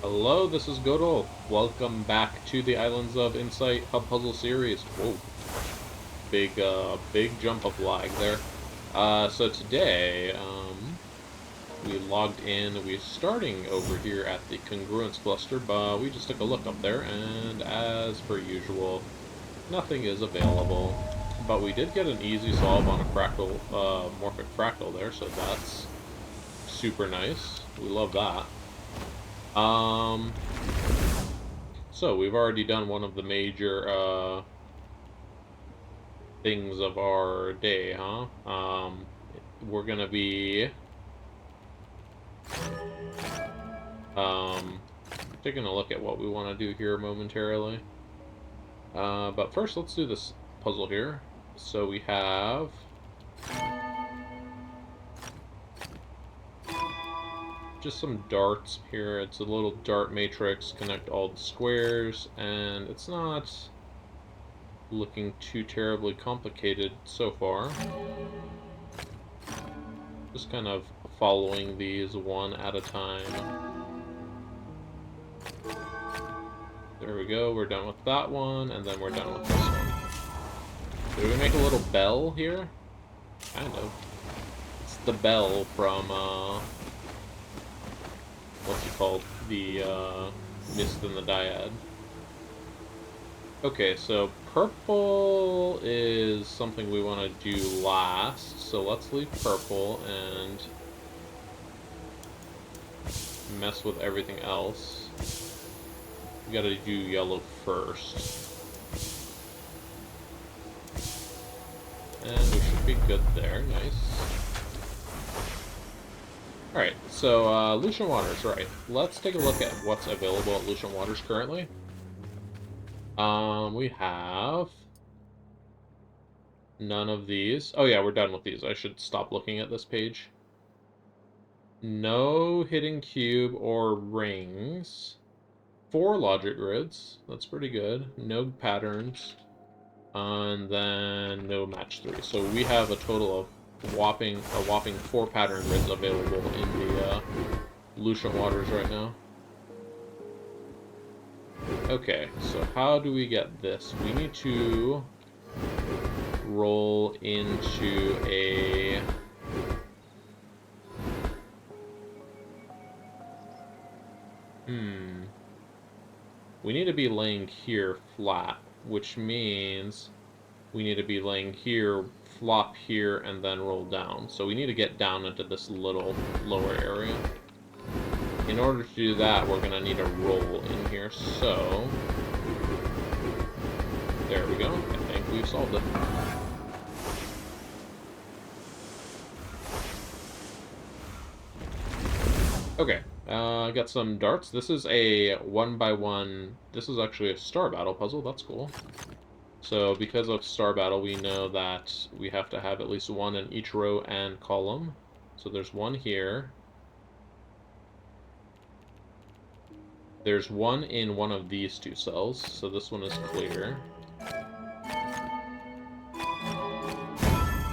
Hello, this is Godol. Welcome back to the Islands of Insight Hub Puzzle series. Whoa, big jump of lag there. So today, we logged in. We're starting over here at the congruence cluster, but we just took a look up there, and as per usual, nothing is available. But we did get an easy solve on a fractal, morphic fractal there, so that's super nice. We love that. Um, So, we've already done one of the major, things of our day, huh? We're gonna be, um, taking a look at what we want to do here momentarily. But first, let's do this puzzle here. So we have just some darts here. It's a little dart matrix, connect all the squares, and it's not looking too terribly complicated so far. Just kind of following these one at a time. There we go, we're done with that one, and then we're done with this one. Did we make a little bell here? Kind of. It's the bell from, what's it called? The, Mist and the Dyad. Okay, so purple is something we want to do last, so let's leave purple and mess with everything else. We gotta do yellow first. And we should be good there, nice. Alright, so, Lucian Waters, right. Let's take a look at what's available at Lucian Waters currently. We have none of these. Oh yeah, we're done with these. I should stop looking at this page. No hidden cube or rings. 4 logic grids. That's pretty good. No patterns. And then no match 3. So we have a total of a whopping 4 pattern grids available in the Lucian Waters right now. Okay, so how do we get this? We need to roll into a... We need to be laying here flat, which means we need to be laying here, flop here, and then roll down. So we need to get down into this little lower area. In order to do that, we're going to need a roll in here, so... There we go. I think we've solved it. Okay, I got some darts. This is a 1x1... This is actually a star battle puzzle. That's cool. So because of star battle, we know that we have to have at least one in each row and column. So there's one here. There's one in one of these 2 cells, so this one is clear.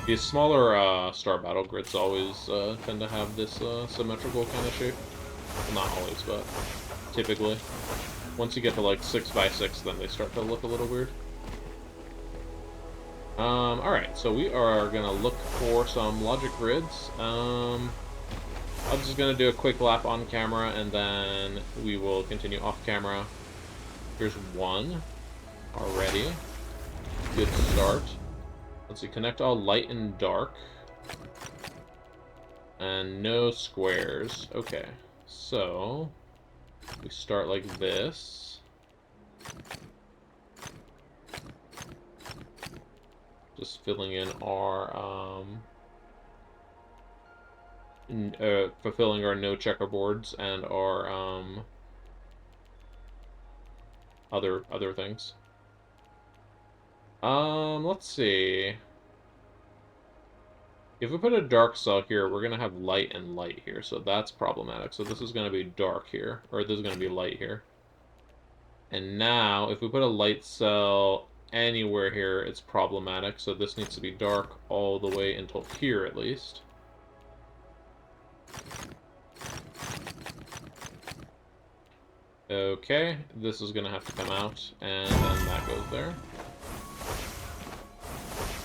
These smaller star battle grids always tend to have this symmetrical kind of shape. Well, not always, but typically. Once you get to like 6x6, then they start to look a little weird. Alright, so we are gonna look for some logic grids. I'm just gonna do a quick lap on camera, and then we will continue off camera. Here's one already. Good start. Let's see, connect all light and dark. And no squares. Okay, so we start like this. Just filling in our, fulfilling our no checkerboards and our, other things. Let's see. If we put a dark cell here, we're gonna have light and light here, so that's problematic. So this is gonna be dark here, or this is gonna be light here. And now, if we put a light cell anywhere here, it's problematic, so this needs to be dark all the way until here, at least. Okay, this is gonna have to come out, and then that goes there.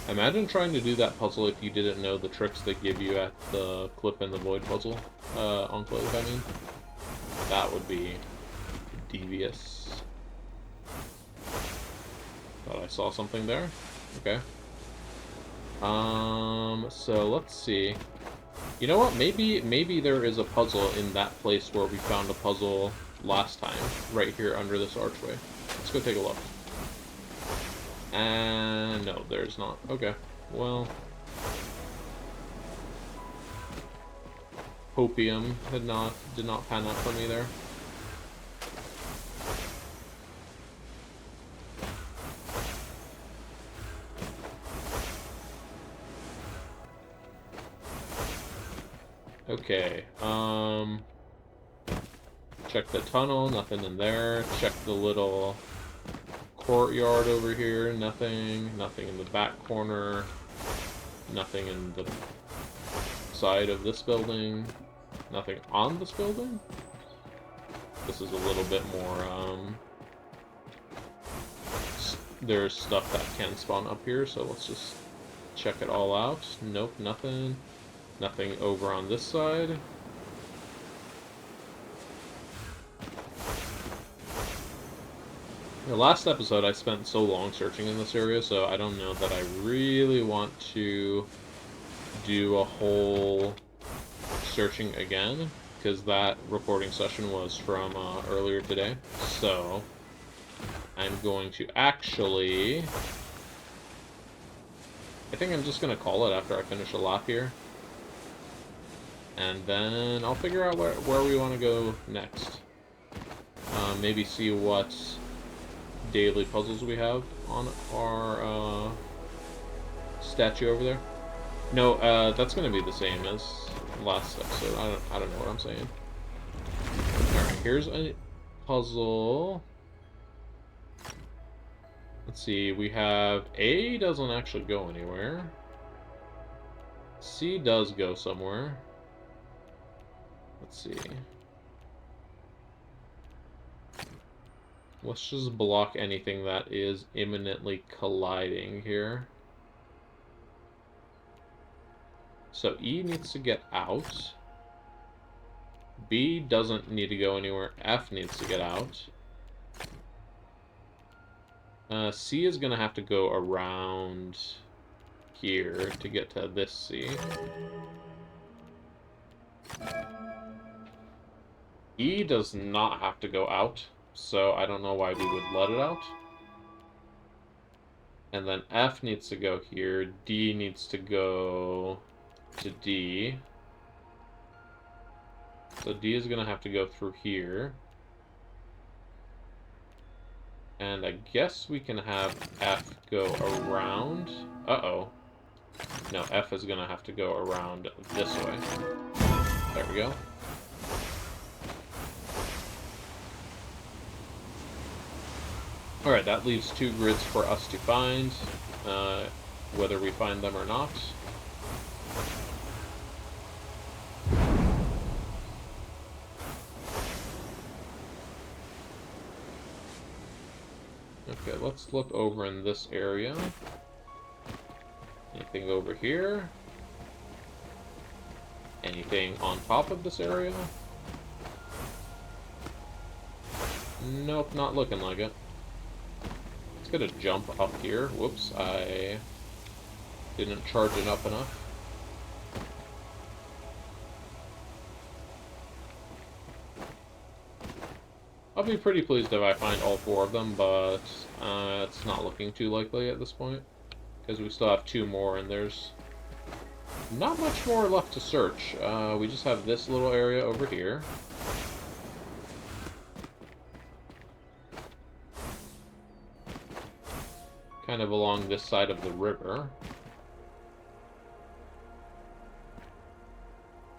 Imagine trying to do that puzzle if you didn't know the tricks they give you at the Clip in the Void puzzle. Enclave, I mean. That would be devious. Thought I saw something there. Okay. So let's see. You know what? Maybe there is a puzzle in that place where we found a puzzle last time, right here under this archway. Let's go take a look. And no, there's not. Okay. Well, Hopium did not pan out for me there. Okay, check the tunnel, nothing in there. Check the little courtyard over here, nothing. Nothing in the back corner. Nothing in the side of this building. Nothing on this building? This is a little bit more, there's stuff that can spawn up here, so let's just check it all out. Nope, nothing. Nothing over on this side. The last episode I spent so long searching in this area, so I don't know that I really want to do a whole searching again, because that recording session was from earlier today. So I'm going to actually... I think I'm just going to call it after I finish a lap here. And then I'll figure out where we want to go next. Maybe see what daily puzzles we have on our statue over there. No, that's going to be the same as last episode. I don't know what I'm saying. Alright, here's a puzzle. Let's see, we have A doesn't actually go anywhere. C does go somewhere. Let's see. Let's just block anything that is imminently colliding here. So E needs to get out. B doesn't need to go anywhere. F needs to get out. C is going to have to go around here to get to this C. E does not have to go out, so I don't know why we would let it out. And then F needs to go here. D needs to go to D. So D is going to have to go through here. And I guess we can have F go around. Uh-oh. No, F is going to have to go around this way. There we go. Alright, that leaves 2 grids for us to find, whether we find them or not. Okay, let's look over in this area. Anything over here? Anything on top of this area? Nope, not looking like it. Let's get a jump up here. Whoops, I didn't charge it up enough. I'll be pretty pleased if I find all 4 of them, but it's not looking too likely at this point, because we still have 2 more, and there's not much more left to search. We just have this little area over here. Kind of along this side of the river.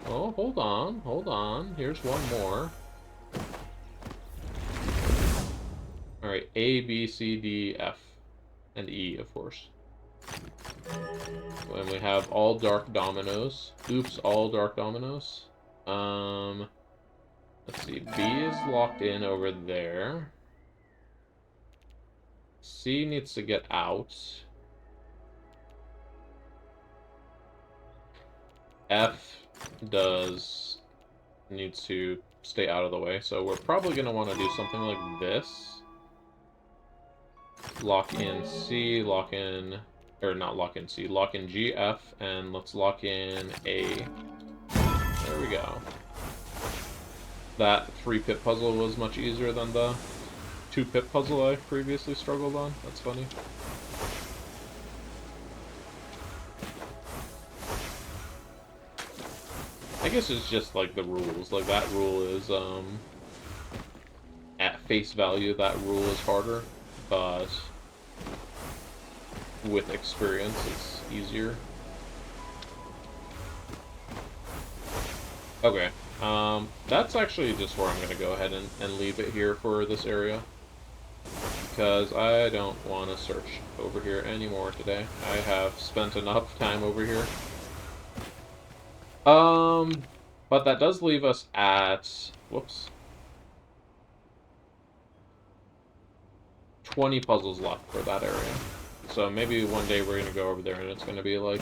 Oh, hold on, hold on. Here's one more. Alright, A, B, C, D, F, and E, of course. And we have all dark dominoes. Oops, all dark dominoes. Let's see, B is locked in over there. C needs to get out. F does needs to stay out of the way, so we're probably going to want to do something like this. Lock in C, lock in, or not lock in C, lock in G, F, and let's lock in A. There we go. That 3-pip puzzle was much easier than the 2-pip puzzle I previously struggled on. That's funny. I guess it's just like the rules. Like that rule is, at face value, that rule is harder, but with experience, it's easier. Okay, that's actually just where I'm going to go ahead and leave it here for this area, because I don't want to search over here anymore today. I have spent enough time over here. But that does leave us at, whoops, 20 puzzles left for that area. So maybe one day we're going to go over there and it's going to be like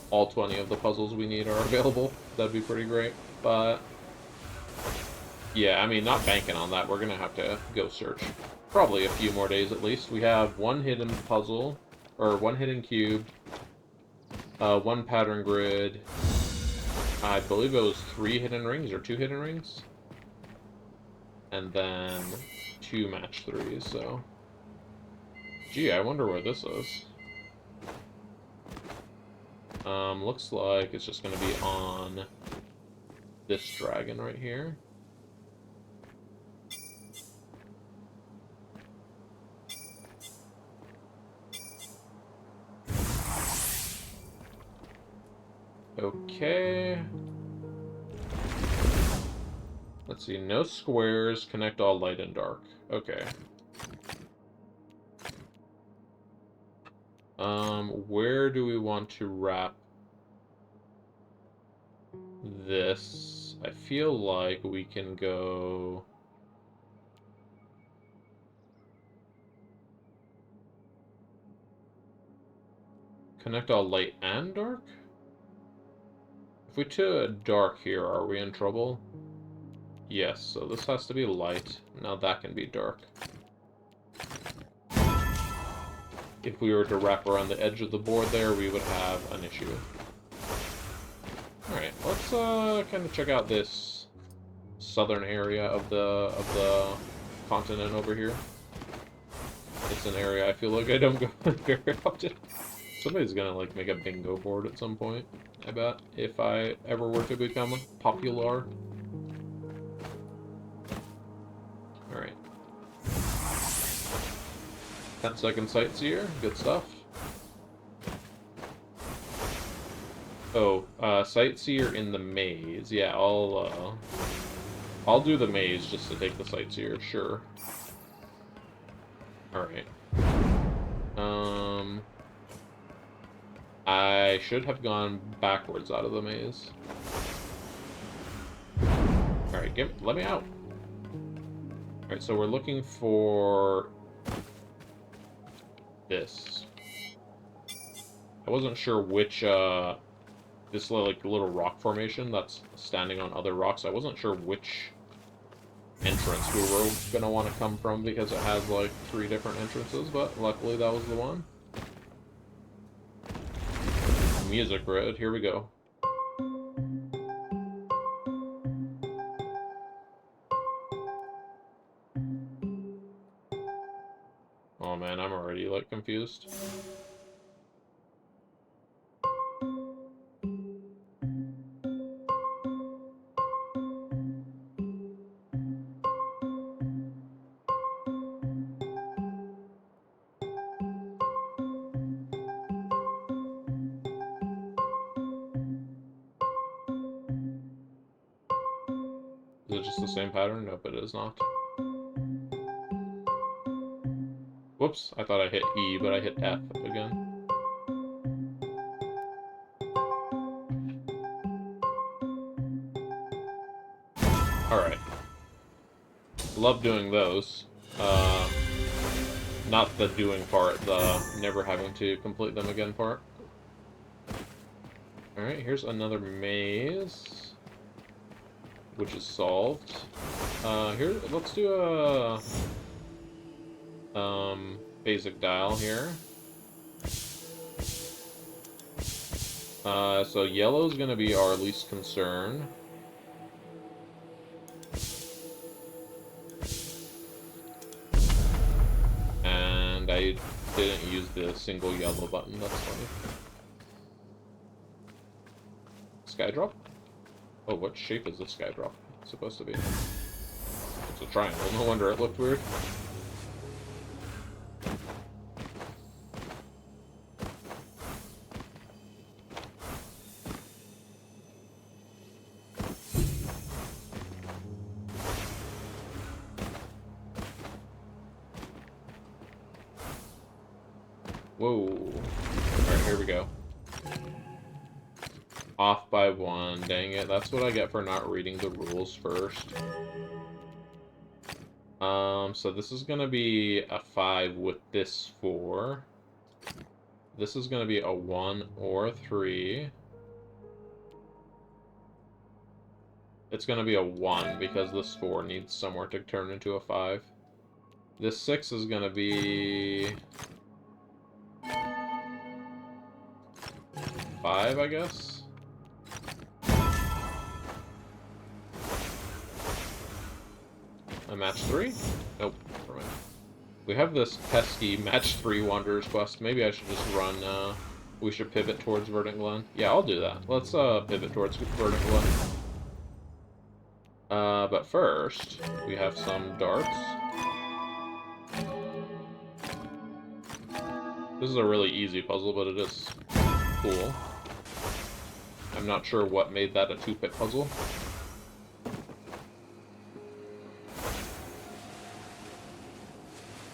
all 20 of the puzzles we need are available. That'd be pretty great. But yeah, I mean, not banking on that. We're going to have to go search probably a few more days at least. We have one hidden puzzle, or one hidden cube, one pattern grid. I believe it was 3 hidden rings, or 2 hidden rings. And then 2 match 3s, so... Gee, I wonder where this is. Looks like it's just gonna be on this dragon right here. Okay. Let's see, no squares, connect all light and dark. Okay. Where do we want to wrap this? I feel like we can go... Connect all light and dark? If we took dark here, are we in trouble? Yes, so this has to be light. Now that can be dark. If we were to wrap around the edge of the board there, we would have an issue. Alright, let's kind of check out this southern area of the continent over here. It's an area I feel like I don't go very often. Somebody's gonna like make a bingo board at some point, I bet, if I ever were to become popular. Alright. 10-second sightseer, good stuff. Oh, sightseer in the maze. Yeah, I'll do the maze just to take the sightseer, sure. Alright. I should have gone backwards out of the maze. Alright, let me out. Alright, so we're looking for this. I wasn't sure which, this like little rock formation that's standing on other rocks. I wasn't sure which entrance we were gonna want to come from because it has like 3 different entrances, but luckily that was the one. Music grid, here we go. Oh man, I'm already like confused. Is it just the same pattern? Nope, it is not. Whoops, I thought I hit E, but I hit F again. Alright. Love doing those. Not the doing part, the never having to complete them again part. Alright, here's another maze, which is solved. Here, let's do a basic dial here. So yellow's gonna be our least concern. And I didn't use the single yellow button, that's funny. Skydrop? Oh, what shape is this skydrop supposed to be? It's a triangle, no wonder it looked weird. Whoa. Alright, here we go. Off by 1. Dang it. That's what I get for not reading the rules first. So this is gonna be a 5 with this 4. This is gonna be a 1 or a 3. It's gonna be a 1 because this 4 needs somewhere to turn into a 5. This 6 is gonna be 5, I guess. A match 3? Nope, never mind. We have this pesky match 3 Wanderer's quest. Maybe I should just run, we should pivot towards Verdant Glen. Yeah, I'll do that. Let's, pivot towards Verdant Glen. But first, we have some darts. This is a really easy puzzle, but it is cool. I'm not sure what made that a 2-pit puzzle.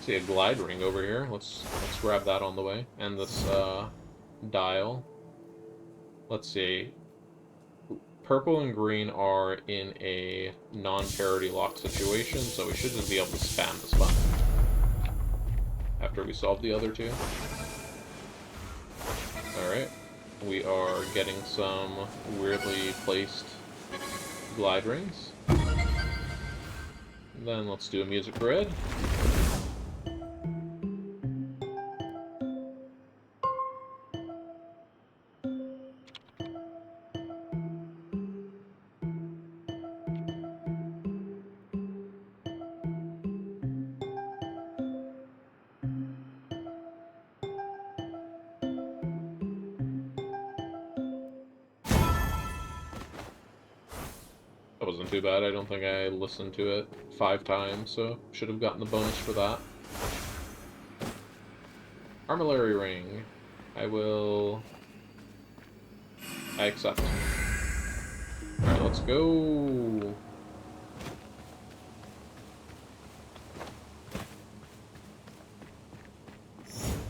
See a glide ring over here. Let's grab that on the way. And this dial. Let's see. Purple and green are in a non-parity lock situation, so we should just be able to spam this button after we solve the other two. Alright. We are getting some weirdly placed glide rings. Then let's do a music grid. That wasn't too bad. I don't think I listened to it 5 times, so should have gotten the bonus for that. Armillary ring. I accept. Alright, let's go.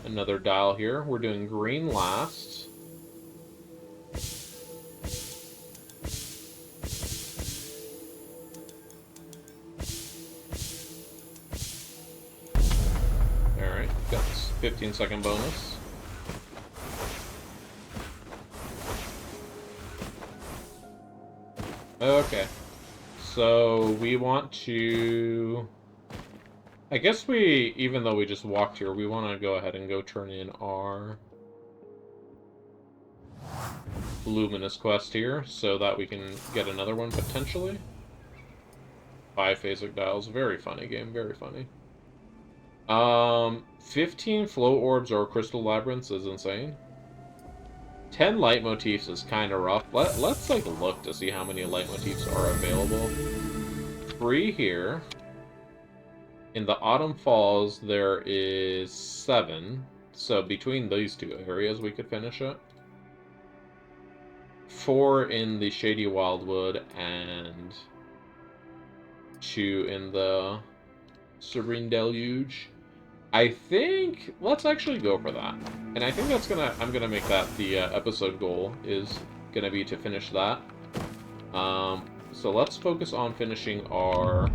Another dial here. We're doing green last. Alright, got this 15-second bonus. Okay. So we want to... I guess even though we just walked here, we want to go ahead and go turn in our Luminous quest here, so that we can get another one, potentially. Biphasic dials, very funny game, very funny. 15 flow orbs or crystal labyrinths is insane. 10 light motifs is kind of rough. Let's take a look to see how many light motifs are available. 3 here. In the Autumn Falls, there is 7. So between these two areas, we could finish it. 4 in the Shady Wildwood, and 2 in the Serene Deluge. I think let's actually go for that, and I think that's I'm gonna make that the episode goal, is gonna be to finish that. So let's focus on finishing our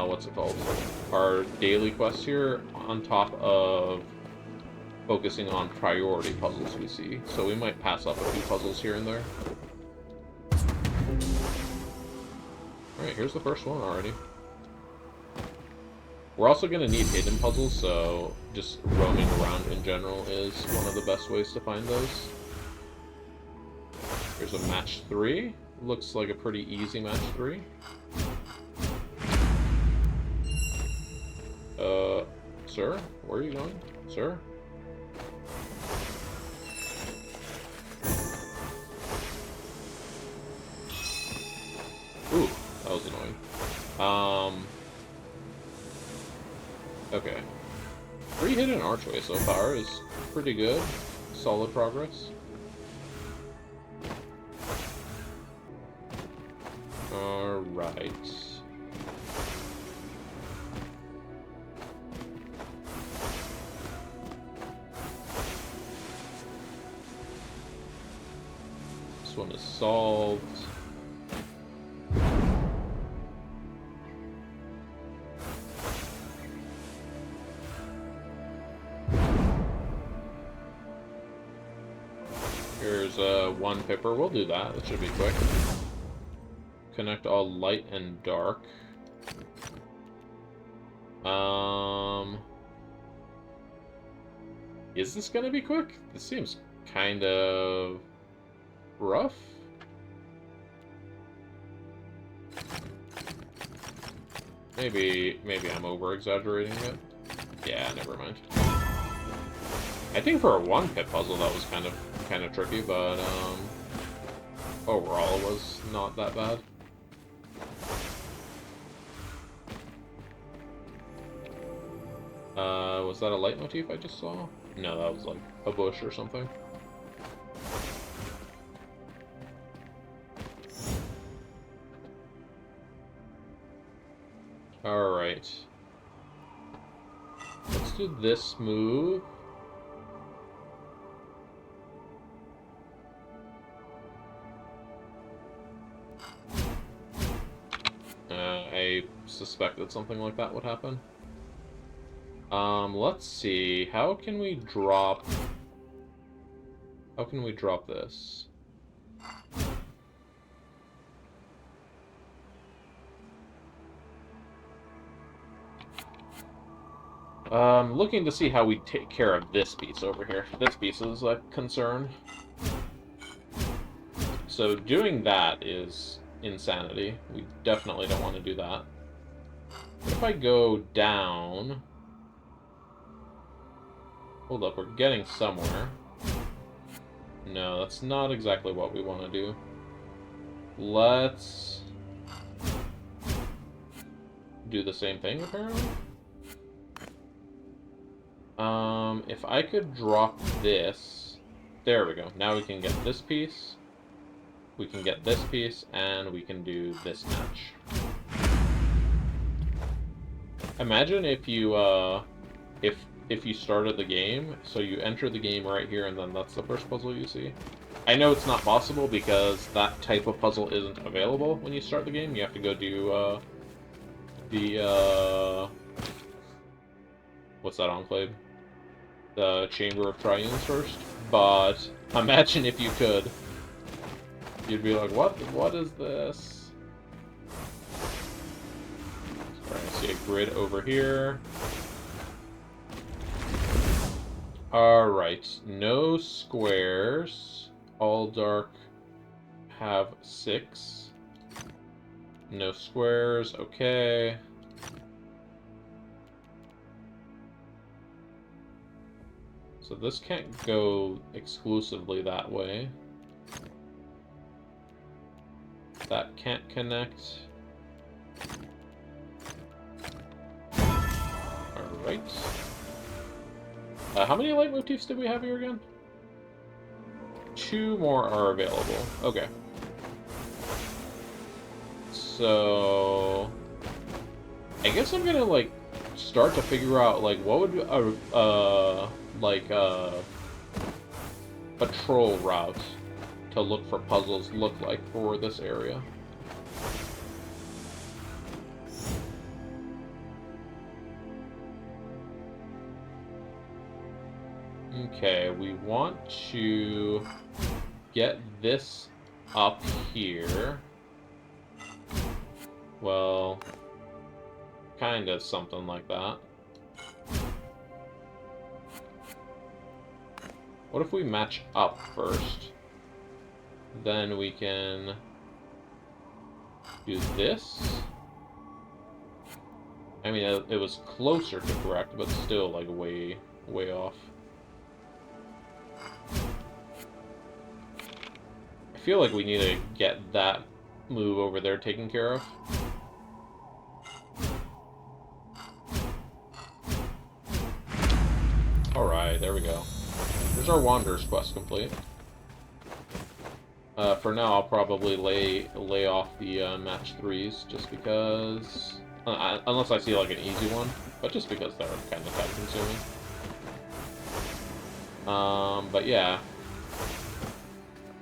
what's it called? Our daily quests here on top of focusing on priority puzzles we see. So we might pass up a few puzzles here and there. Alright, here's the first one already. We're also going to need hidden puzzles, so just roaming around in general is one of the best ways to find those. Here's a match 3. Looks like a pretty easy match 3. Sir? Where are you going? Sir? Ooh, that was annoying. Okay. 3 hidden archways so far is pretty good. Solid progress. Alright. This one is solved. Here's one pipper. We'll do that. That should be quick. Connect all light and dark. Is this gonna be quick? This seems kind of rough. Maybe I'm over-exaggerating it. Yeah, never mind. I think for a one-pip puzzle that was kind of tricky, but overall it was not that bad. Was that a light motif I just saw? No, that was like a bush or something. Alright. Let's do this move. I suspected something like that would happen. Let's see. How can we drop this? Looking to see how we take care of this piece over here. This piece is a concern. So doing that is insanity. We definitely don't want to do that. What if I go down? Hold up, we're getting somewhere. No, that's not exactly what we want to do. Let's do the same thing, apparently. If I could drop this... There we go. Now we can get this piece. We can get this piece, and we can do this match. Imagine if you, if you started the game, so you enter the game right here, and then that's the first puzzle you see. I know it's not possible because that type of puzzle isn't available when you start the game. You have to go do, what's that enclave? The Chamber of Triunes first. But imagine if you could. You'd be like, what is this? Alright, I see a grid over here. Alright, no squares. All dark have 6. No squares, okay. So this can't go exclusively that way. That can't connect. Alright. How many light motifs did we have here again? 2 more are available. Okay. So... I guess I'm gonna, like, start to figure out, like, what would a patrol route to look for puzzles look like for this area. Okay, we want to get this up here. Well, kind of something like that. What if we match up first? Then we can do this. I mean, it was closer to correct, but still, like, way off. I feel like we need to get that move over there taken care of. Alright, there we go. There's our Wanderer's quest complete. For now, I'll probably lay off the match 3s, just because... unless I see, like, an easy one, but just because they're kind of time-consuming. But yeah.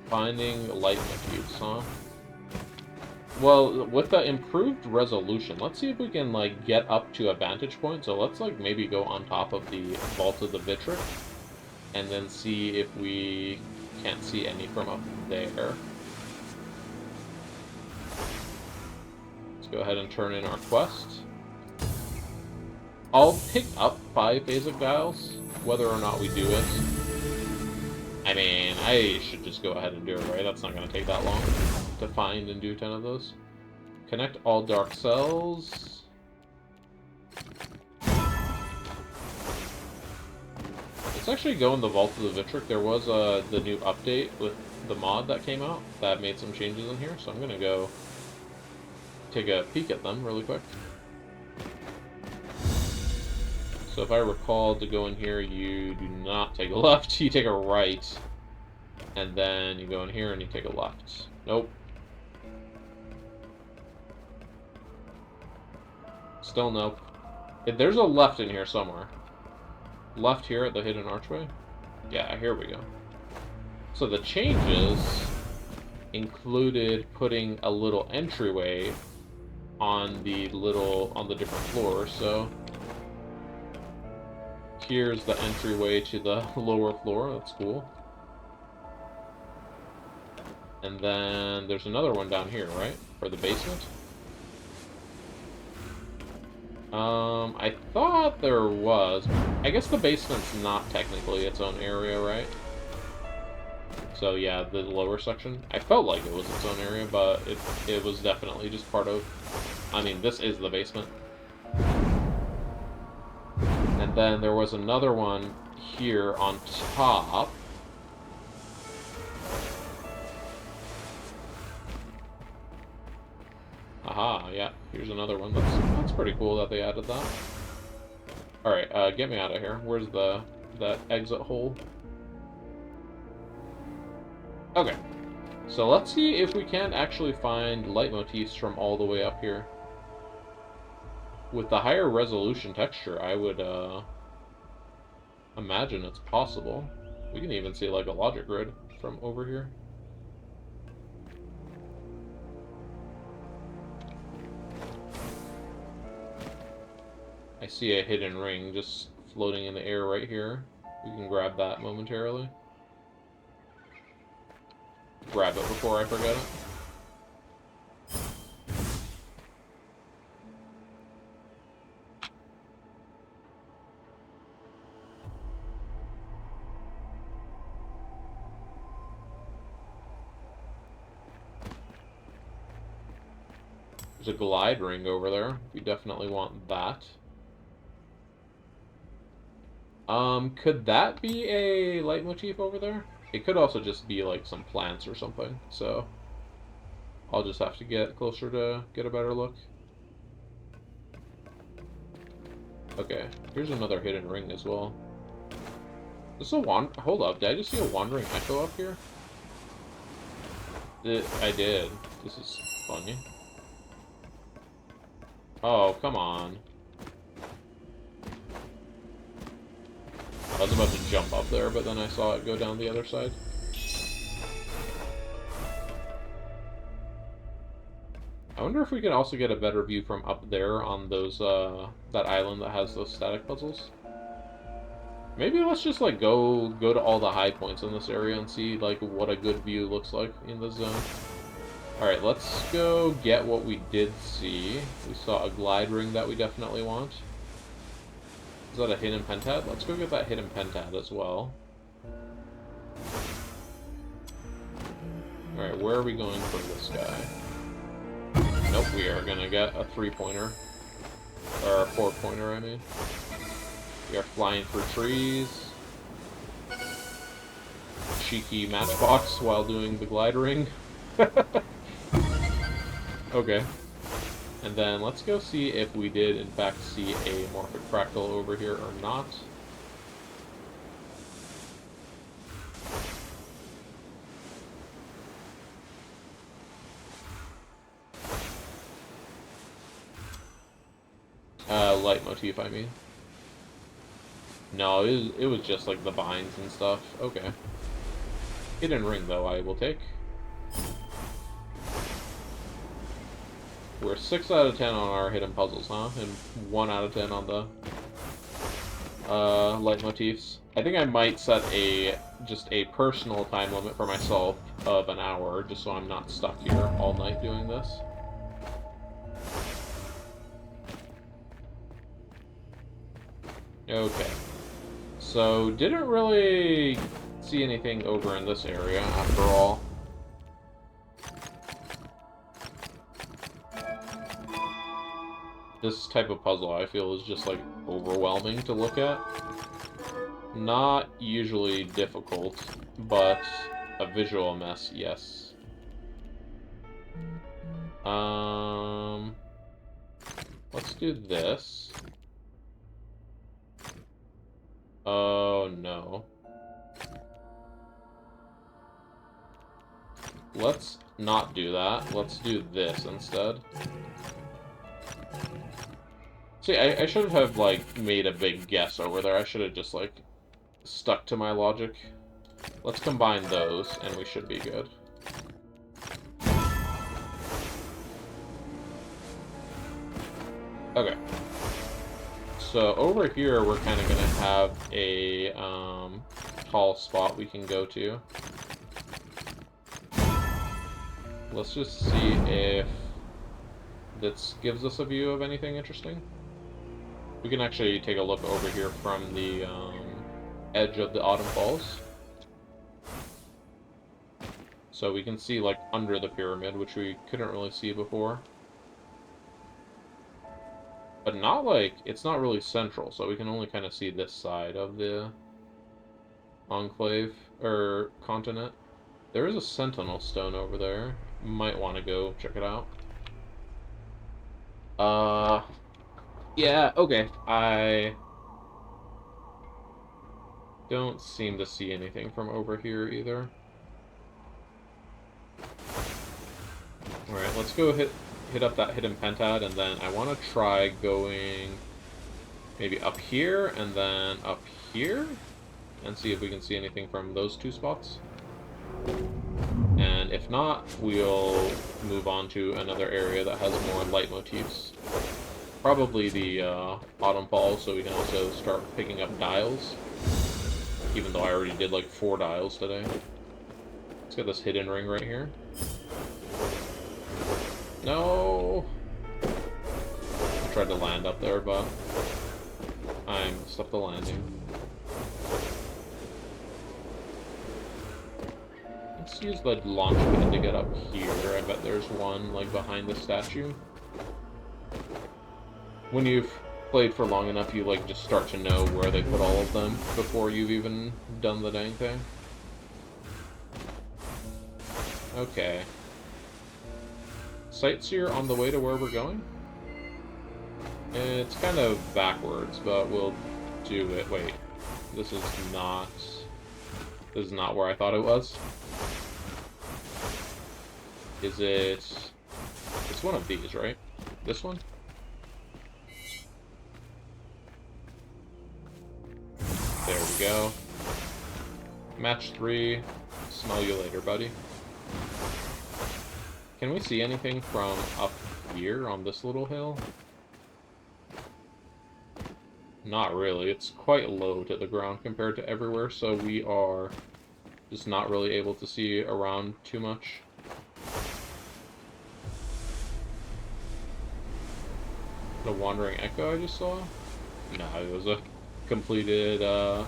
Finding light motifs, huh? Well, with the improved resolution, let's see if we can, like, get up to a vantage point. So let's, like, maybe go on top of the Vault of the Vitric, and then see if we can't see any from up there. Let's go ahead and turn in our quest. I'll pick up 5 phasic dials, whether or not we do it. I mean, I should just go ahead and do it, right? That's not going to take that long to find and do 10 of those. Connect all dark cells. Let's actually go in the Vault of the Vitric. There was the new update with the mod that came out that made some changes in here, so I'm going to go take a peek at them really quick. So if I recall to go in here, you do not take a left, you take a right. And then you go in here and you take a left. Nope. Still nope. There's a left in here somewhere. Left here at the hidden archway? Yeah, here we go. So the changes included putting a little entryway on the different floors, so here's the entryway to the lower floor. That's cool. And then there's another one down here, right? For the basement? I thought there was. I guess the basement's not technically its own area, right? So yeah, the lower section. I felt like it was its own area, but it was definitely just part of... I mean, this is the basement. And then there was another one here on top. Aha, yeah, here's another one. That's pretty cool that they added that. Alright, get me out of here. Where's that exit hole? Okay. So let's see if we can actually find light motifs from all the way up here. With the higher resolution texture, I would imagine it's possible. We can even see like a logic grid from over here. I see a hidden ring just floating in the air right here. We can grab that momentarily. Grab it before I forget it. There's a glide ring over there. We definitely want that. Could that be a leitmotif over there? It could also just be like some plants or something, so I'll just have to get closer to get a better look. Okay, here's another hidden ring as well. This is a hold up, did I just see a wandering echo up here? I did. This is funny. Oh, come on. I was about to jump up there, but then I saw it go down the other side. I wonder if we can also get a better view from up there on those, that island that has those static puzzles. Maybe let's just like go to all the high points in this area and see like what a good view looks like in the zone. Alright, let's go get what we did see. We saw a glide ring that we definitely want. Is that a hidden pentad? Let's go get that hidden pentad as well. Alright, where are we going for this guy? Nope, we are gonna get a 3-pointer. Or a 4-pointer, I mean. We are flying through trees. Cheeky matchbox while doing the glide ring. Okay. And then let's go see if we did in fact see a morphic fractal over here or not. Light motif, I mean. No, it was just like the vines and stuff. Okay. Hidden ring, though, I will take. We're 6 out of 10 on our hidden puzzles, huh? And 1 out of 10 on the light motifs. I think I might set just a personal time limit for myself of an hour, just so I'm not stuck here all night doing this. Okay. So, didn't really see anything over in this area, after all. This type of puzzle, I feel, is just, like, overwhelming to look at. Not usually difficult, but a visual mess, yes. Let's do this. Oh, no. Let's not do that. Let's do this instead. See, I should have, like, made a big guess over there. I should have just, like, stuck to my logic. Let's combine those, and we should be good. Okay. So, over here, we're kind of going to have a, tall spot we can go to. Let's just see if this gives us a view of anything interesting. We can actually take a look over here from the edge of the Autumn Falls. So we can see, like, under the pyramid, which we couldn't really see before. But not, like, it's not really central, so we can only kind of see this side of the enclave, or continent. There is a sentinel stone over there. Might want to go check it out. Yeah, okay. I don't seem to see anything from over here either. Alright, let's go hit up that hidden pentad, and then I want to try going maybe up here and then up here and see if we can see anything from those two spots. And if not, we'll move on to another area that has more light motifs. Probably the Autumn Falls, so we can also start picking up dials. Even though I already did like 4 dials today. Let's get this hidden ring right here. No! I tried to land up there, but I messed up the landing. Let's use the launch pad to get up here. I bet there's one, like, behind the statue. When you've played for long enough, you, like, just start to know where they put all of them before you've even done the dang thing. Okay. Sightseer on the way to where we're going? It's kind of backwards, but we'll do it. Wait. This is not where I thought it was. Is it... It's one of these, right? This one? There we go. Match 3. Smell you later, buddy. Can we see anything from up here on this little hill? Not really. It's quite low to the ground compared to everywhere, so we are just not really able to see around too much. The Wandering Echo I just saw? No, it was a completed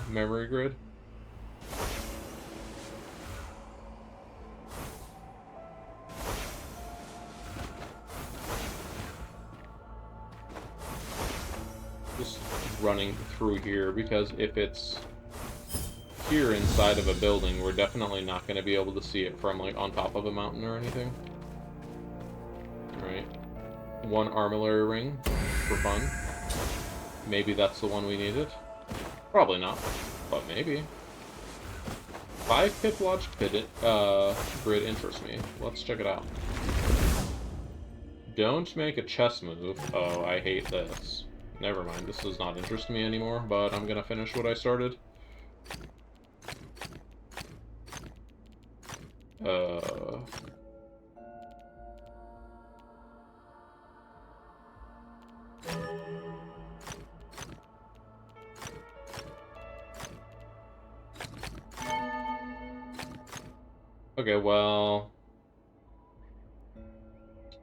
memory grid. Just running through here, because if it's here inside of a building, we're definitely not going to be able to see it from, like, on top of a mountain or anything. Alright. One armillary ring for fun. Maybe that's the one we needed. Probably not, but maybe. 5 pip lodge grid interests me. Let's check it out. Don't make a chess move. Oh, I hate this. Never mind, this does not interest me anymore, but I'm gonna finish what I started. Okay, well...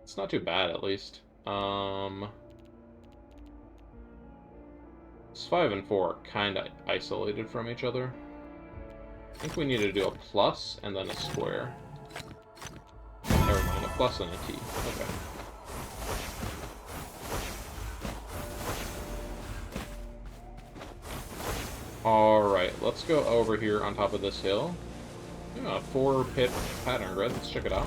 It's not too bad, at least. It's 5 and 4 are kinda isolated from each other. I think we need to do a plus and then a square. Never mind, a plus and a T. Okay. Alright, let's go over here on top of this hill. Yeah, 4 pip pattern grid. Let's check it out.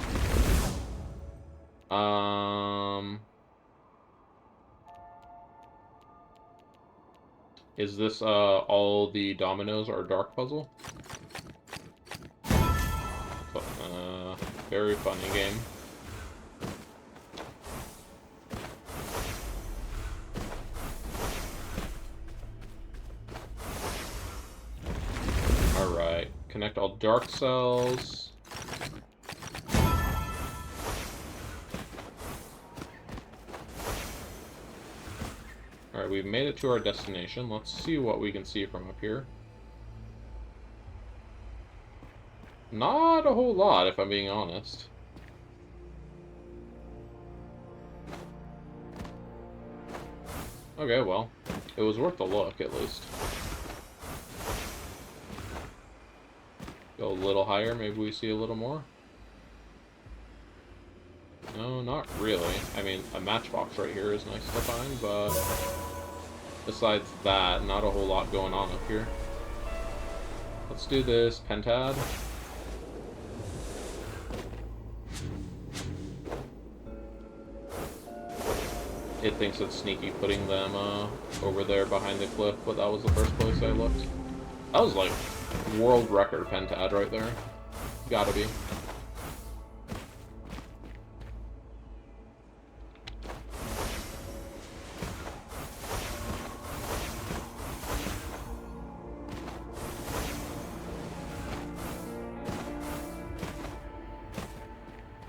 Is this all the dominoes are dark puzzle? Very funny game. Alright, connect all dark cells. Alright, we've made it to our destination. Let's see what we can see from up here. Not a whole lot, if I'm being honest. Okay, well, it was worth a look, at least. Go a little higher, maybe we see a little more. No, not really. I mean, a matchbox right here is nice to find, but besides that, not a whole lot going on up here. Let's do this pentad. It thinks it's sneaky putting them over there behind the cliff, but that was the first place I looked. That was like world record pentad right there. Gotta be.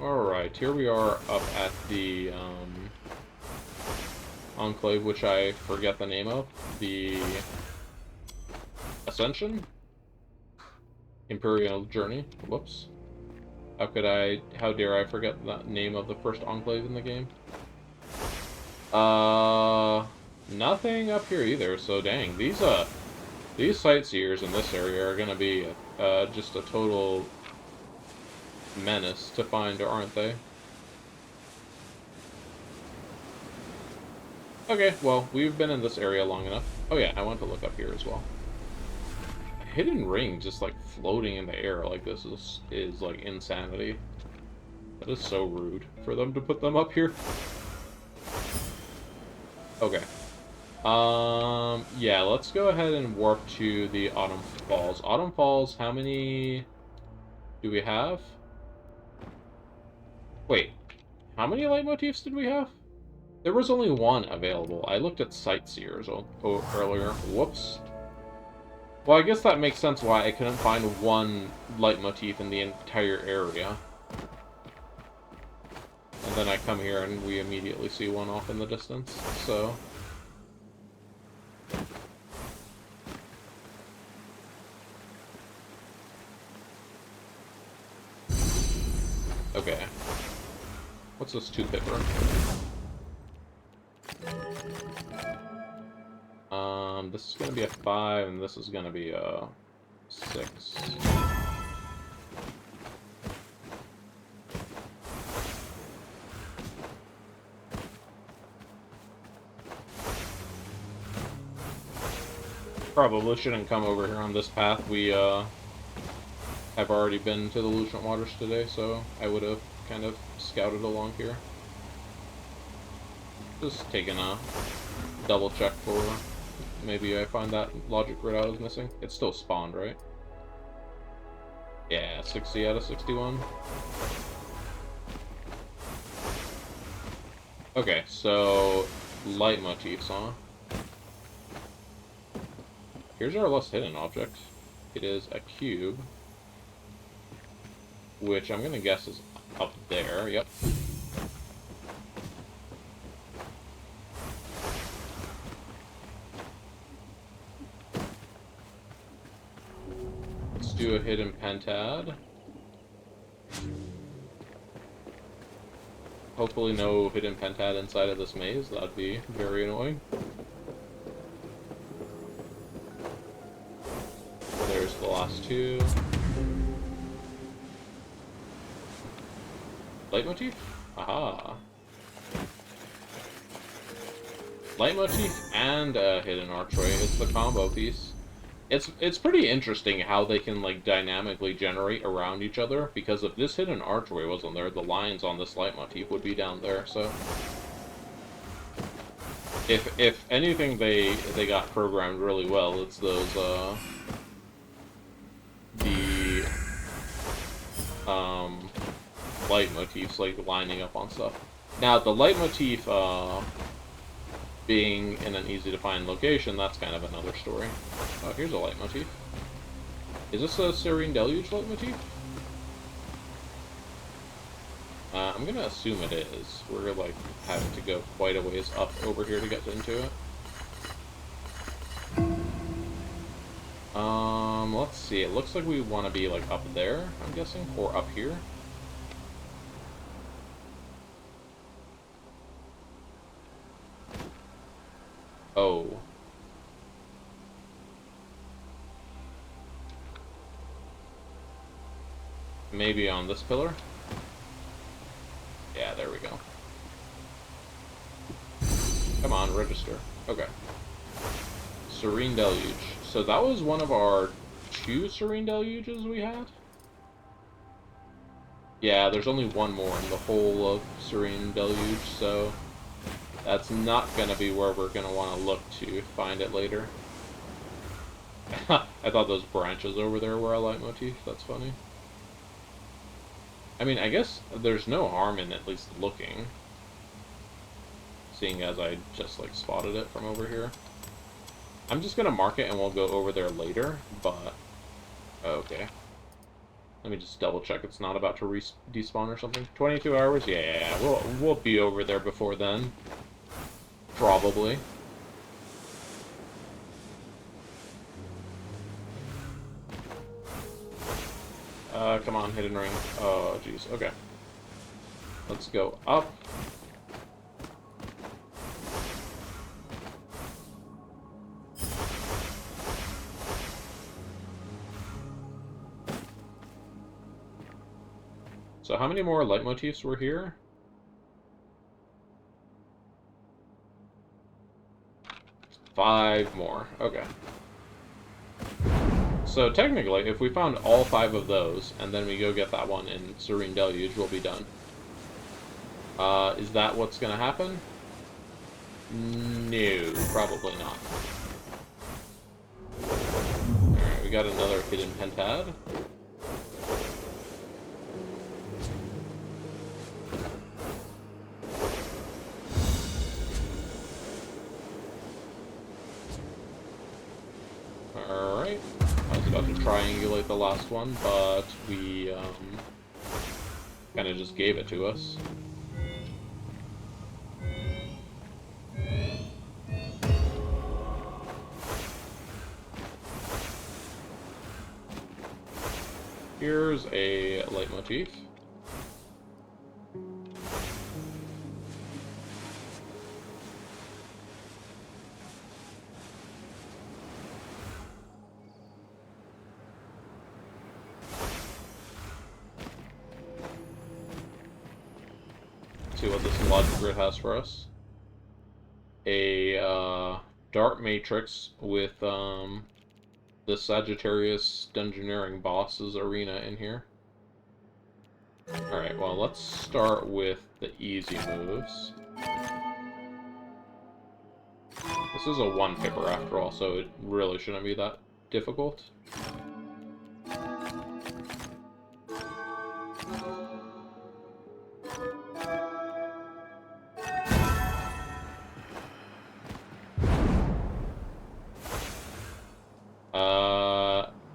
Alright, here we are up at the enclave, which I forget the name of. The Ascension? Imperial Journey. Whoops. How dare I forget the name of the first enclave in the game? Nothing up here either, so dang. These sightseers in this area are gonna be just a total menace to find, aren't they? Okay, well, we've been in this area long enough. Oh yeah, I want to look up here as well. A hidden ring just, like, floating in the air like this is like, insanity. That is so rude for them to put them up here. Okay. Yeah, let's go ahead and warp to the Autumn Falls. Autumn Falls, how many do we have? Wait, how many leitmotifs did we have? There was only one available. I looked at Sightseers earlier. Whoops. Well, I guess that makes sense why I couldn't find one leitmotif in the entire area. And then I come here and we immediately see one off in the distance, so... That's just too pipper. This is gonna be a 5, and this is gonna be a 6. Probably shouldn't come over here on this path. We have already been to the Lucent Waters today, so I would have kind of scouted along here. Just taking a double check for maybe I find that logic grid I was missing. It's still spawned, right? Yeah, 60 out of 61. Okay, so light motifs, huh? Here's our last hidden object. It is a cube, which I'm gonna guess is up there. Yep. Let's do a hidden pentad. Hopefully no hidden pentad inside of this maze. That'd be very annoying. There's the last 2. Leitmotif? Aha. Leitmotif and a hidden archway. It's the combo piece. It's pretty interesting how they can like dynamically generate around each other, because if this hidden archway wasn't there, the lines on this leitmotif would be down there, so if anything they got programmed really well, it's those the leitmotifs like lining up on stuff. Now the leitmotif being in an easy to find location, that's kind of another story. Oh, here's a leitmotif. Is this a Serene Deluge leitmotif? I'm gonna assume it is. We're like having to go quite a ways up over here to get into it. Let's see. It looks like we want to be like up there, I'm guessing, or up here. Oh. Maybe on this pillar? Yeah, there we go. Come on, register. Okay. Serene Deluge. So that was one of our 2 Serene Deluges we had? Yeah, there's only one more in the whole of Serene Deluge, so that's not gonna be where we're gonna want to look to find it later. I thought those branches over there were a leitmotif. That's funny. I mean, I guess there's no harm in at least looking, seeing as I just like spotted it from over here. I'm just gonna mark it and we'll go over there later, but okay. Let me just double check it's not about to despawn or something. 22 hours? Yeah, we'll be over there before then. Probably. Come on, hidden ring. Oh, jeez. Okay. Let's go up. So how many more leitmotifs were here? Five more. Okay. So technically, if we found all 5 of those, and then we go get that one in Serene Deluge, we'll be done. Is that what's gonna happen? No, probably not. Alright, we got another hidden pentad. Alright. I was about to triangulate the last one, but we kind of just gave it to us. Here's a leitmotif. see what this logic grid has for us. A dark matrix with the Sagittarius Dungeoneering boss's arena in here. Alright, well, let's start with the easy moves. This is a one-paper after all, so it really shouldn't be that difficult.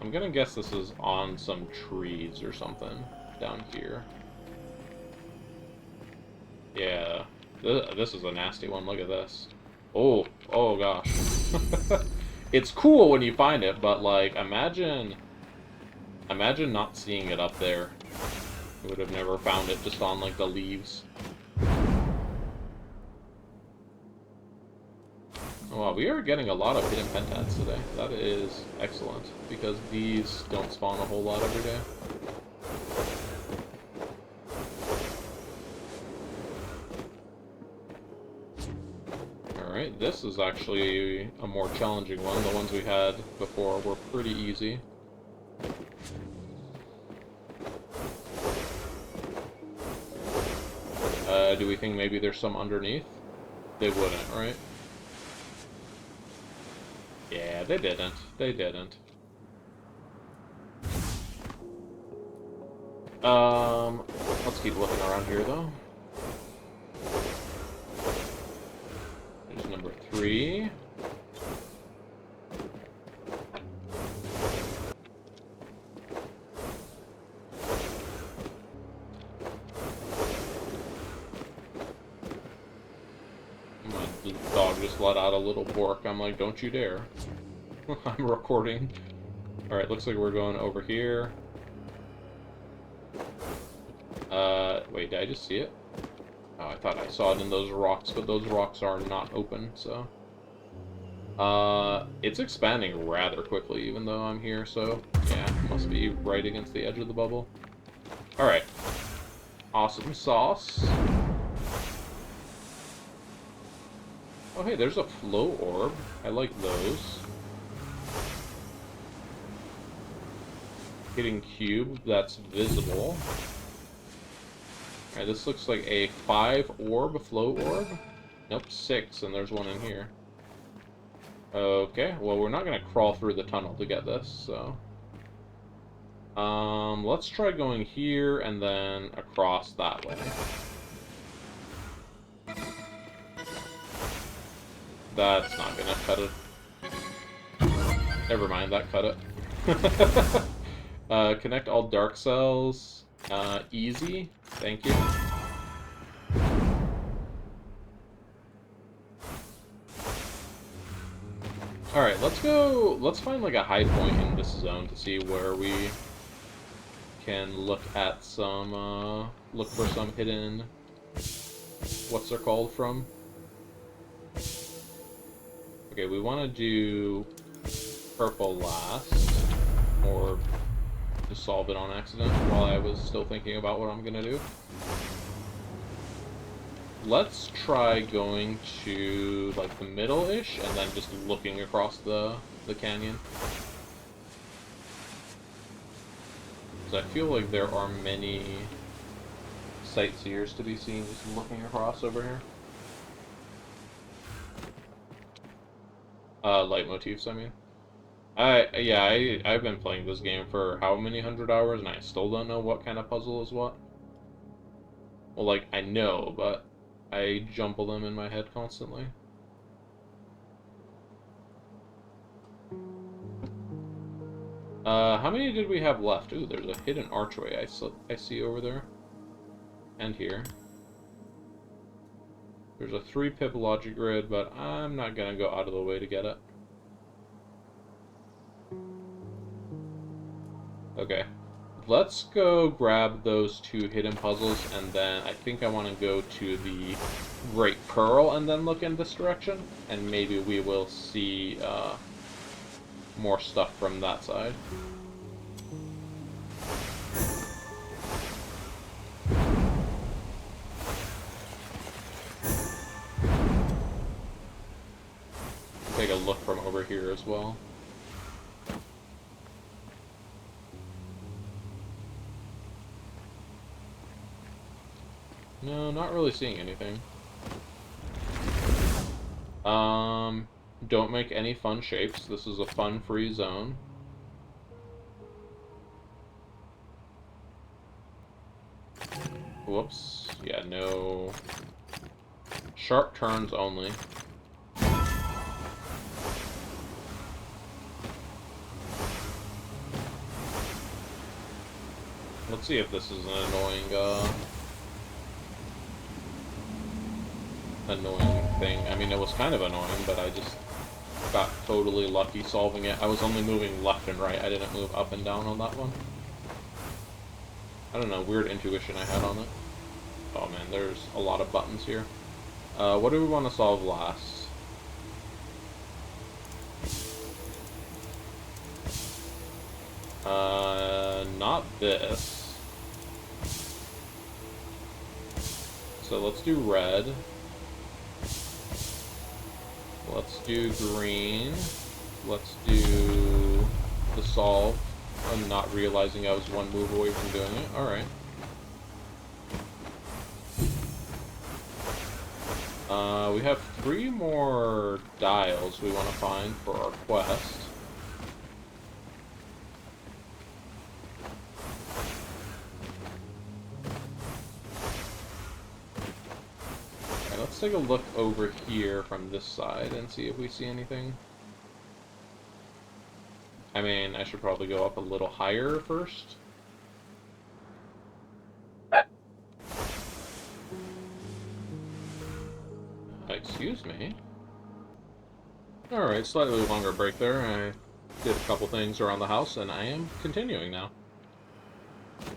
I'm gonna guess this is on some trees or something down here. Yeah, this is a nasty one. Look at this. Oh gosh. It's cool when you find it, but like, imagine not seeing it up there. You would have never found it just on like the leaves. Wow, we are getting a lot of hidden pentats today. That is excellent, because these don't spawn a whole lot every day. Alright, this is actually a more challenging one. The ones we had before were pretty easy. Do we think maybe there's some underneath? They wouldn't, right? Yeah, they didn't. They didn't. Let's keep looking around here, though. There's number 3. My dog just let out a little bark. I'm like, don't you dare. I'm recording. Alright, looks like we're going over here. Wait, did I just see it? Oh, I thought I saw it in those rocks, but those rocks are not open, so... it's expanding rather quickly, even though I'm here, so... Yeah, must be right against the edge of the bubble. Alright. Awesome sauce. Oh, hey, there's a flow orb. I like those. Hitting cube, that's visible. Alright, this looks like a 5 orb, flow orb. Nope, 6, and there's one in here. Okay, well, we're not going to crawl through the tunnel to get this, so... let's try going here and then across that way. That's not gonna cut it. Never mind, that cut it. Connect all dark cells. Easy. Thank you. Alright, let's go... Let's find, like, a high point in this zone to see where we can look at some, look for some hidden... What's they're called from? Okay, we want to do purple last, or just solve it on accident while I was still thinking about what I'm going to do. Let's try going to, like, the middle-ish, and then just looking across the canyon. Because I feel like there are many sightseers to be seen just looking across over here. Light motifs, I mean. I've been playing this game for how many 100 hours, and I still don't know what kind of puzzle is what. Well, like, I know, but I jumble them in my head constantly. How many did we have left? Ooh, there's a hidden archway I see over there. And here. There's a 3-pip logic grid, but I'm not gonna go out of the way to get it. Okay. Let's go grab those 2 hidden puzzles, and then I think I want to go to the Great Pearl and then look in this direction, and maybe we will see more stuff from that side. look from over here as well. No, not really seeing anything. Don't make any fun shapes. This is a fun-free zone. Whoops. Yeah, no. Sharp turns only. Let's see if this is an annoying thing. I mean, it was kind of annoying, but I just got totally lucky solving it. I was only moving left and right. I didn't move up and down on that one. I don't know, weird intuition I had on it. Oh man, there's a lot of buttons here. What do we want to solve last? Not this. So let's do red. Let's do green. Let's do the solve. I'm not realizing I was one move away from doing it. Alright. We have 3 more dials we want to find for our quest. Okay, let's take a look over here from this side and see if we see anything. I mean, I should probably go up a little higher first. Excuse me. Alright, slightly longer break there. I did a couple things around the house, and I am continuing now.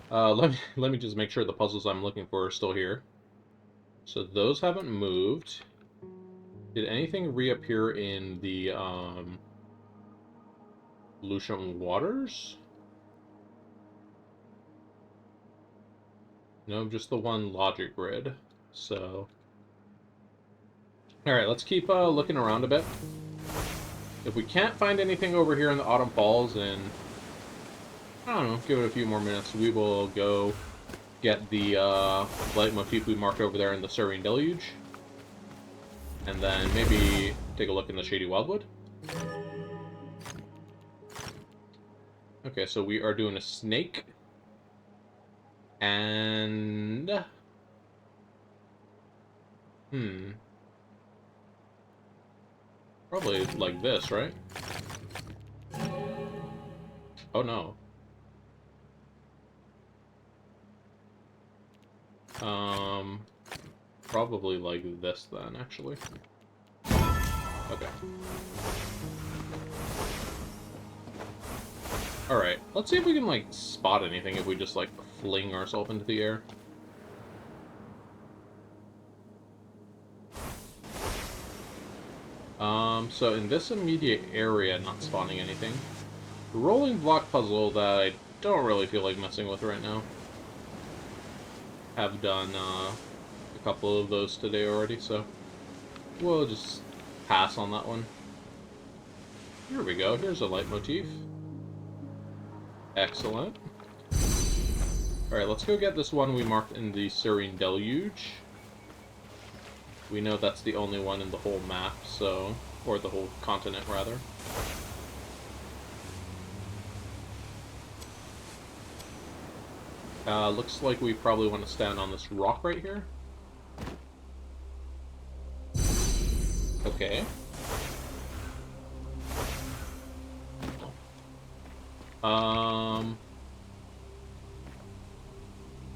Let me just make sure the puzzles I'm looking for are still here. So those haven't moved. Did anything reappear in the, Lucian Waters? No, just the one logic grid. So... Alright, let's keep looking around a bit. If we can't find anything over here in the Autumn Falls, and I don't know, give it a few more minutes, we will go get the light motif we marked over there in the Serene Deluge. And then maybe take a look in the Shady Wildwood. Okay, so we are doing a snake. And... Probably like this, right? Oh no. Probably like this then, actually. Okay. Alright, let's see if we can, like, spot anything if we just, like, fling ourselves into the air. So in this immediate area, not spawning anything. Rolling block puzzle that I don't really feel like messing with right now. Have done, a couple of those today already, so we'll just pass on that one. Here we go, here's a light motif. Excellent. Alright, let's go get this one we marked in the Serene Deluge. We know that's the only one in the whole map, so... Or the whole continent, rather. Looks like we probably want to stand on this rock right here. Okay.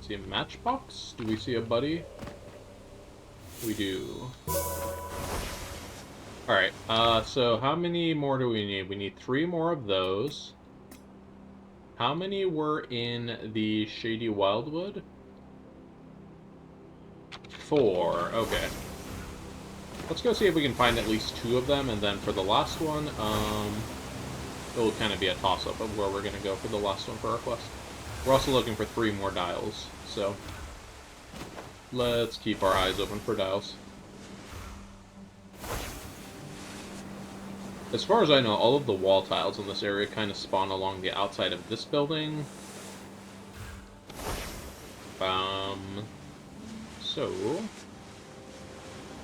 See a matchbox? Do we see a buddy? We do. Alright, so how many more do we need? We need 3 more of those. How many were in the Shady Wildwood? 4, okay. Let's go see if we can find at least 2 of them, and then for the last one, it'll kind of be a toss-up of where we're going to go for the last one for our quest. We're also looking for 3 more dials, so let's keep our eyes open for dials. As far as I know, all of the wall tiles in this area kind of spawn along the outside of this building. So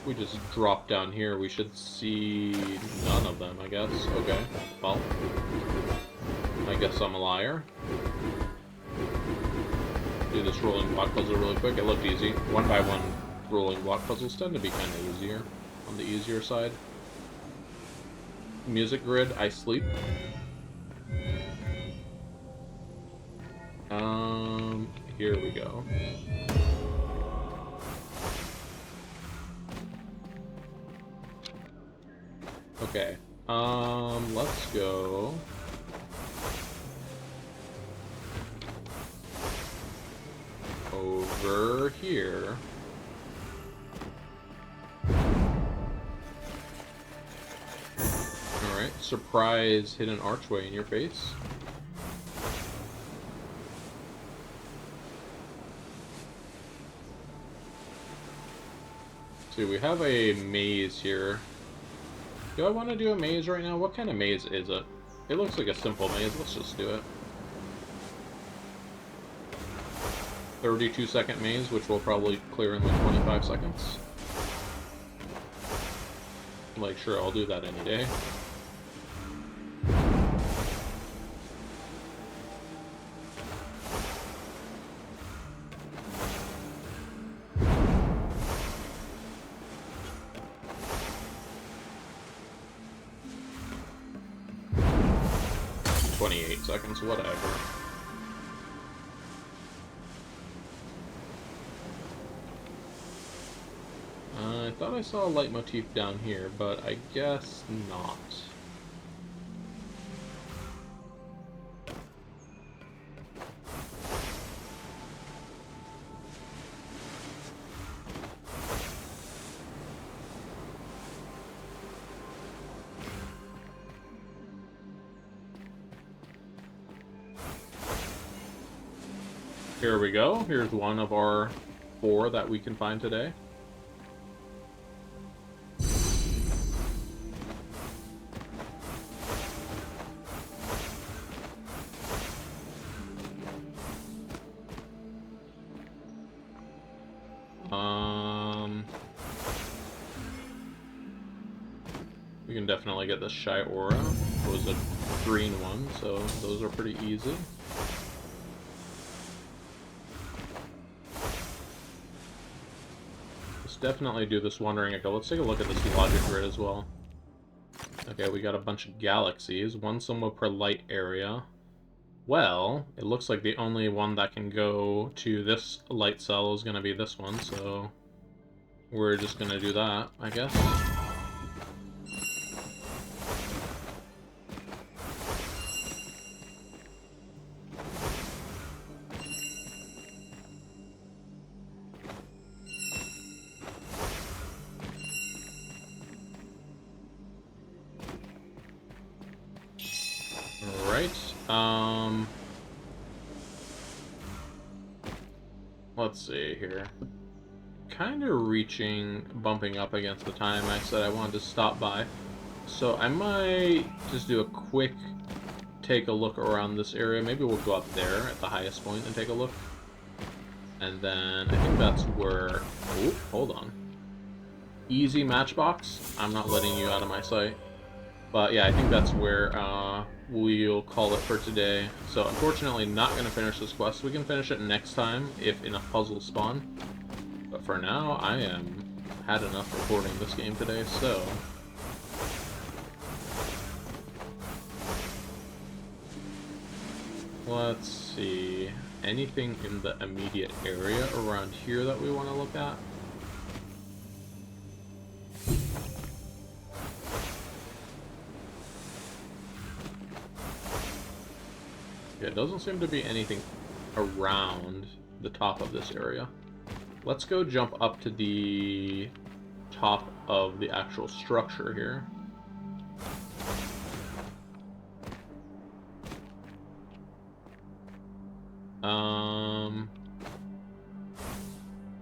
we just drop down here, we should see none of them, I guess. Okay, well, I guess I'm a liar. Do this rolling block puzzle really quick. It looked easy. One by one rolling block puzzles tend to be kind of easier, on the easier side. Music grid, I sleep. Here we go. Okay. Let's go. Over here. Alright, surprise hidden archway in your face. See, we have a maze here. Do I want to do a maze right now? What kind of maze is it? It looks like a simple maze. Let's just do it. 32-second maze, which we'll probably clear in like 25 seconds. Like, sure, I'll do that any day. Seconds, whatever. I thought I saw a light motif down here, but I guess not. Here we go. Here's one of our 4 that we can find today. We can definitely get the Shy Aura. It was a green one, so those are pretty easy. Definitely do this Wandering Echo. Let's take a look at this logic grid as well. Okay, we got a bunch of galaxies, one symbol per light area. Well, it looks like the only one that can go to this light cell is going to be this one, so we're just going to do that, I guess. Let's see here. Kind of bumping up against the time I said I wanted to stop by. So I might just do a quick take a look around this area. Maybe we'll go up there at the highest point and take a look. And then I think that's where... Oh, hold on. Easy matchbox. I'm not letting you out of my sight. But yeah, I think that's where we'll call it for today. So unfortunately not going to finish this quest. We can finish it next time if enough puzzles spawn. But for now, I had enough recording this game today, so... Let's see... Anything in the immediate area around here that we want to look at? Yeah, it doesn't seem to be anything around the top of this area. Let's go jump up to the top of the actual structure here.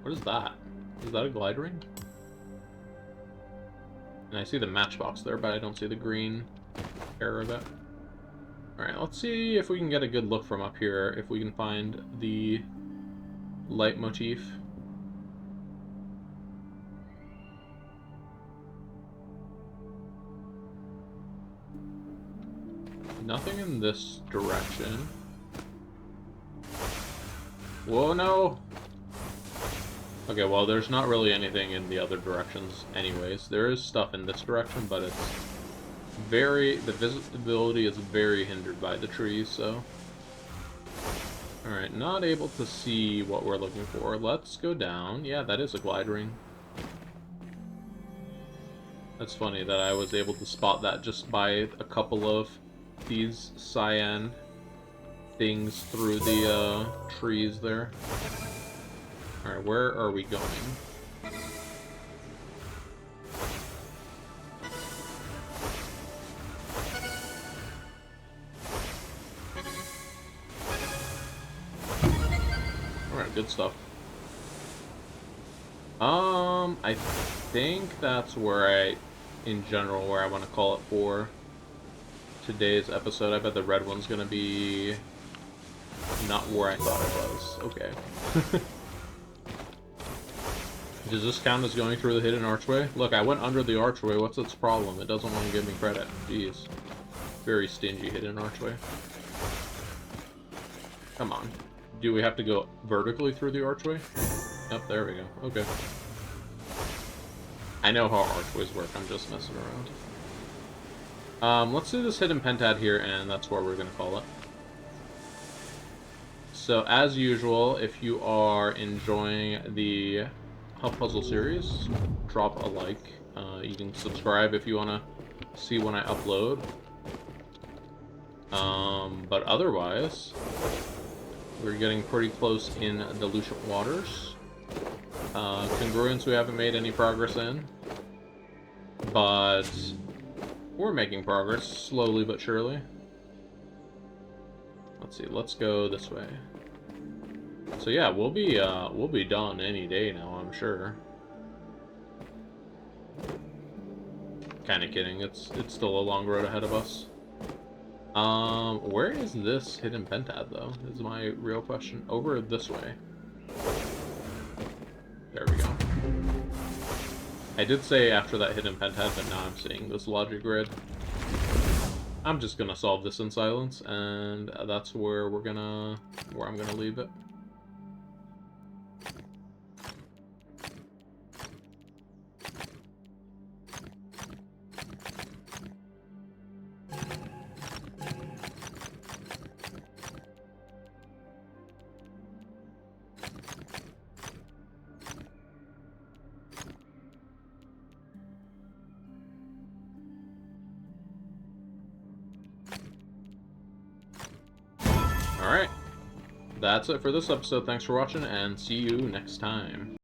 What is that? Is that a glide ring? And I see the matchbox there, but I don't see the green care of it. Alright, let's see if we can get a good look from up here, if we can find the light motif. Nothing in this direction. Whoa, no! Okay, well, there's not really anything in the other directions anyways. There is stuff in this direction, but it's the visibility is very hindered by the trees, so... Alright, not able to see what we're looking for. Let's go down. Yeah, that is a glide ring. That's funny that I was able to spot that just by a couple of these cyan things through the trees there. Alright, where are we going? Alright, good stuff. I think that's where in general, where I want to call it for today's episode. I bet the red one's gonna be not where I thought it was. Okay. Does this count as going through the hidden archway? Look, I went under the archway. What's its problem? It doesn't want to give me credit. Jeez. Very stingy hidden archway. Come on. Do we have to go vertically through the archway? Yep, there we go. Okay. I know how archways work. I'm just messing around. Let's do this hidden pentad here, and that's what we're going to call it. So, as usual, if you are enjoying the Huff Puzzle series, drop a like. You can subscribe if you want to see when I upload. But otherwise, we're getting pretty close in Dilution Waters. Congruence we haven't made any progress in, but we're making progress, slowly but surely. Let's see, let's go this way. So yeah, we'll be done any day now, I'm sure. Kinda kidding, it's still a long road ahead of us. Where is this hidden pentad, though, is my real question. Over this way. There we go. I did say after that hidden pentad, but now I'm seeing this logic grid. I'm just gonna solve this in silence, and that's where I'm gonna leave it. Alright, that's it for this episode. Thanks for watching, and see you next time.